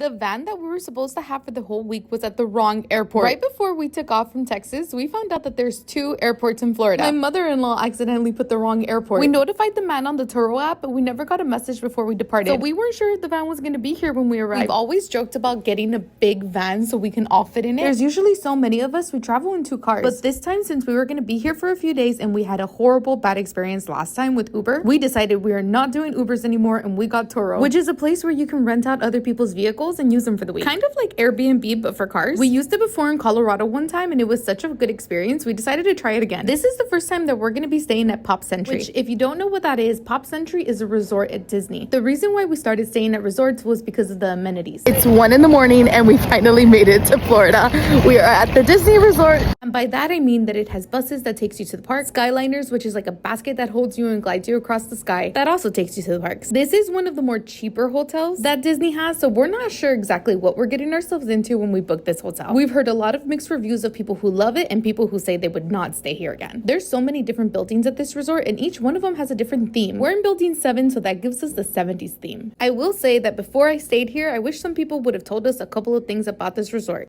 The van that we were supposed to have for the whole week was at the wrong airport. Right before we took off from Texas, we found out that there's 2 airports in Florida. My mother-in-law accidentally put the wrong airport. We notified the man on the Turo app, but we never got a message before we departed. So we weren't sure if the van was going to be here when we arrived. We've always joked about getting a big van so we can all fit in it. There's usually so many of us, we travel in 2 cars. But this time, since we were going to be here for a few days and we had a horrible bad experience last time with Uber, we decided we are not doing Ubers anymore and we got Turo, which is a place where you can rent out other people's vehicles and use them for the week. Kind of like Airbnb, but for cars. We used it before in Colorado one time and it was such a good experience. We decided to try it again. This is the first time that we're going to be staying at Pop Century, which if you don't know what that is, Pop Century is a resort at Disney. The reason why we started staying at resorts was because of the amenities. It's 1 in the morning and we finally made it to Florida. We are at the Disney resort. And by that I mean that it has buses that takes you to the park, Skyliners, which is like a basket that holds you and glides you across the sky, that also takes you to the parks. This is one of the more cheaper hotels that Disney has, so we're not sure exactly what we're getting ourselves into when we booked this hotel. We've heard a lot of mixed reviews of people who love it and people who say they would not stay here again. There's so many different buildings at this resort and each one of them has a different theme. We're in building 7, so that gives us the 70s theme. I will say that before I stayed here, I wish some people would have told us a couple of things about this resort.